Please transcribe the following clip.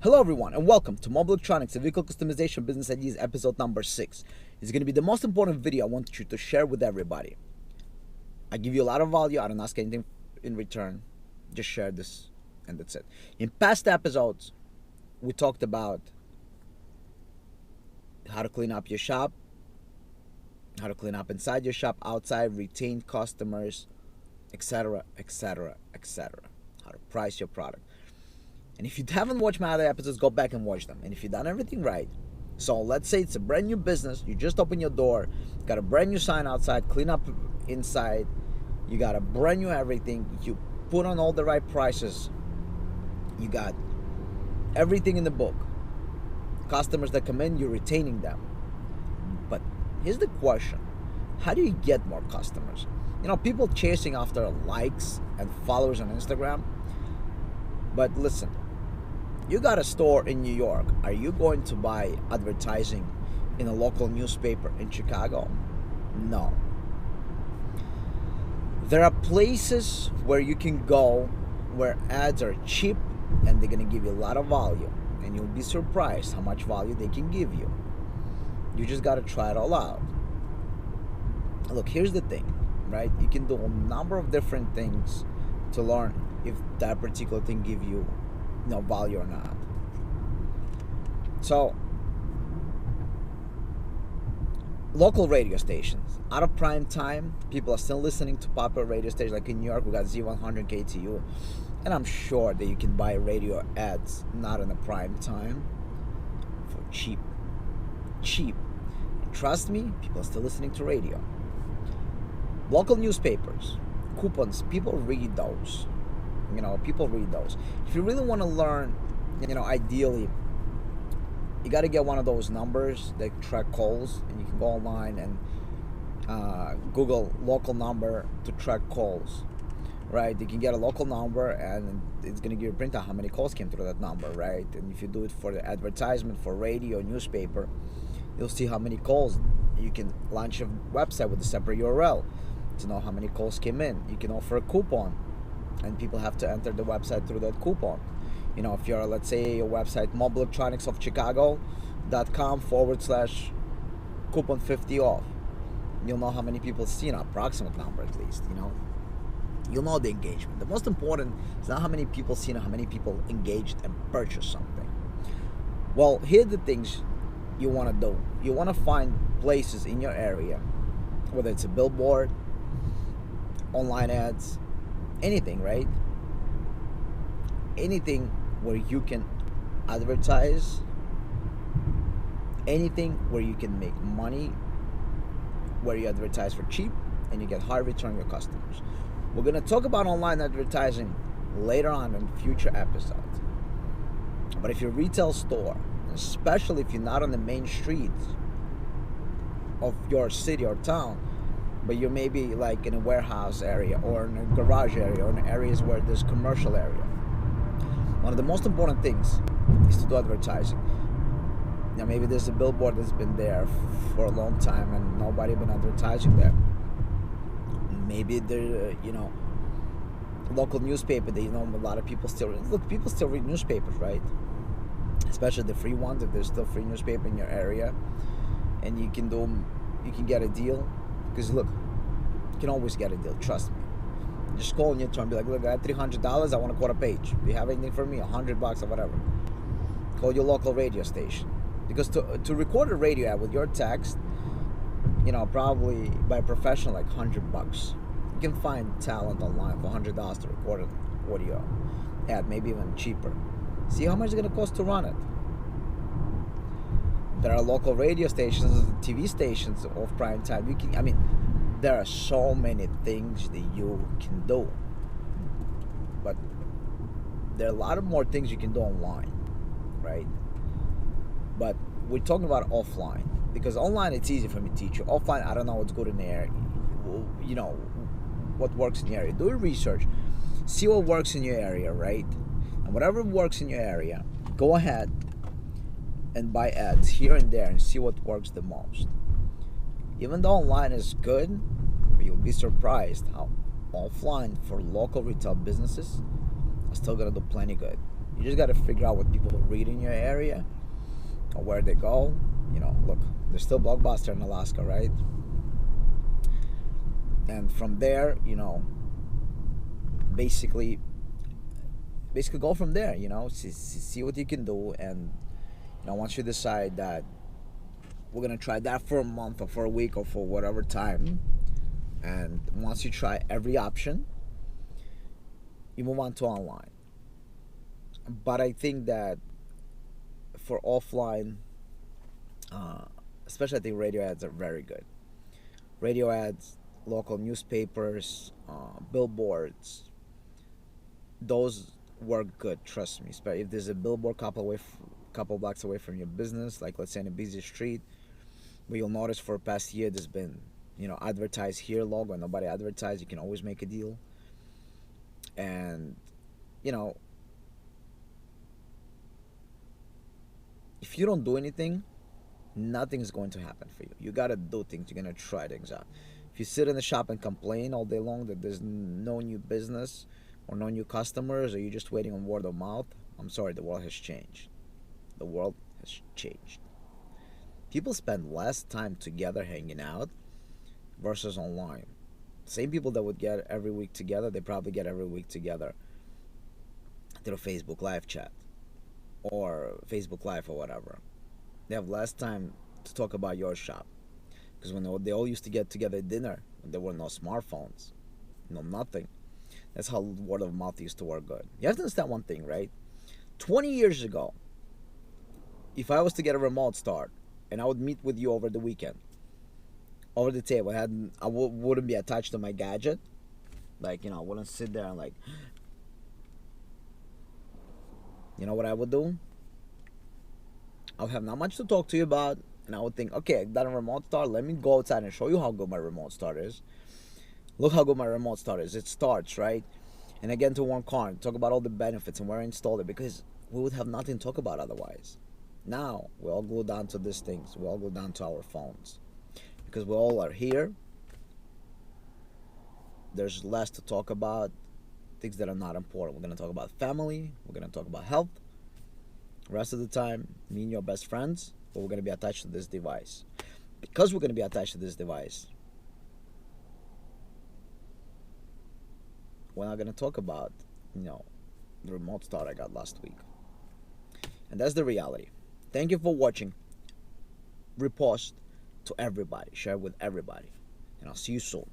Hello everyone and welcome to Mobile Electronics and Vehicle Customization Business Ideas episode number 6. It's going to be the most important video I want you to share with everybody. I give you a lot of value, I don't ask anything in return. Just share this and that's it. In past episodes, we talked about how to clean up your shop, how to clean up inside your shop, outside, retain customers, etc., etc., etc. How to price your product. And if you haven't watched my other episodes, go back and watch them. And if you've done everything right, so let's say it's a brand new business, you just open your door, got a brand new sign outside, clean up inside, you got a brand new everything, you put on all the right prices, you got everything in the book. Customers that come in, you're retaining them. But here's the question: how do you get more customers? You know, people chasing after likes and followers on Instagram. But listen, you got a store in New York. Are you going to buy advertising in a local newspaper in Chicago? No. There are places where you can go where ads are cheap and they're going to give you a lot of value. And you'll be surprised how much value they can give you. You just got to try it all out. Look, here's the thing, right? You can do a number of different things to learn if that particular thing give you value or not. So local radio stations out of prime time, people are still listening to popular radio stations. Like in New York, we got Z100 KTU, and I'm sure that you can buy radio ads not in the prime time for cheap. And trust me, people are still listening to radio. Local newspapers, coupons, people read those. People read those. If you really want to learn, ideally, you got to get one of those numbers that track calls, and you can go online and Google local number to track calls, right? You can get a local number, and it's going to give you a printout how many calls came through that number, right? And if you do it for the advertisement, for radio, newspaper, you'll see how many calls. You can launch a website with a separate URL to know how many calls came in. You can offer a coupon, and people have to enter the website through that coupon. If you're, let's say, a website, mobileelectronicsofchicago.com/coupon 50 off, you'll know how many people see, an approximate number at least. You'll know the engagement. The most important is not how many people see, how many people engaged and purchased something. Well, here are the things you want to do. You want to find places in your area, whether it's a billboard, online ads, anything, right? Anything where you can advertise, anything where you can make money, where you advertise for cheap and you get high return on your customers. We're going to talk about online advertising later on in future episodes. But if you're a retail store, especially if you're not on the main streets of your city or town, but you're maybe like in a warehouse area or in a garage area or in areas where there's commercial area, one of the most important things is to do advertising. Maybe there's a billboard that's been there for a long time and nobody been advertising there. Maybe there, local newspaper that a lot of people still read. Look, people still read newspapers, right? Especially the free ones. If there's still free newspaper in your area, and you can get a deal. Because look, you can always get a deal, trust me. Just call in your turn, be like, look, I got $300, I want a quarter page. Do you have anything for me? $100 or whatever. Call your local radio station. Because to record a radio ad with your text, probably by a professional, like $100. You can find talent online for $100 to record an audio ad, maybe even cheaper. See how much it's going to cost to run it. There are local radio stations, TV stations of prime time. There are so many things that you can do. But there are a lot of more things you can do online, right? But we're talking about offline. Because online, it's easy for me to teach you. Offline, I don't know what's good in the area. What works in your area. Do your research. See what works in your area, right? And whatever works in your area, go ahead and buy ads here and there and see what works the most. Even though online is good, you'll be surprised how offline for local retail businesses are still gonna do plenty good. You just got to figure out what people read in your area or where they go. Look, there's still Blockbuster in Alaska, right? And from there, basically go from there. See what you can do. And once you decide that we're gonna try that for a month or for a week or for whatever time, and once you try every option, you move on to online. But I think that for offline, especially, I think radio ads are very good. Radio ads, local newspapers, billboards, those work good. Trust me. Especially if there's a billboard couple blocks away from your business, like let's say in a busy street, but you'll notice for the past year there's been, advertise here logo, and nobody advertise. You can always make a deal. And if you don't do anything, nothing's going to happen for you. You gotta do things. You're gonna try things out. If you sit in the shop and complain all day long that there's no new business or no new customers, or you're just waiting on word of mouth, I'm sorry, the world has changed. The world has changed. People spend less time together hanging out versus online. Same people that would get every week together, they probably get every week together through Facebook live chat or Facebook live or whatever. They have less time to talk about your shop, because when they all used to get together at dinner, when there were no smartphones, nothing. That's how word of mouth used to work good. You have to understand one thing, right? 20 years ago, if I was to get a remote start and I would meet with you over the weekend, over the table, I wouldn't be attached to my gadget. Like, I wouldn't sit there and what I would do? I would have not much to talk to you about, and I would think, okay, I got a remote start. Let me go outside and show you how good my remote start is. Look how good my remote start is. It starts, right? And again, to one car, talk about all the benefits and where I installed it, because we would have nothing to talk about otherwise. Now, we all glued down to these things. We all go down to our phones. Because we all are here. There's less to talk about, things that are not important. We're going to talk about family. We're going to talk about health. The rest of the time, me and your best friends, but we're going to be attached to this device. Because we're going to be attached to this device, we're not going to talk about, the remote start I got last week. And that's the reality. Thank you for watching. Repost to everybody. Share with everybody. And I'll see you soon.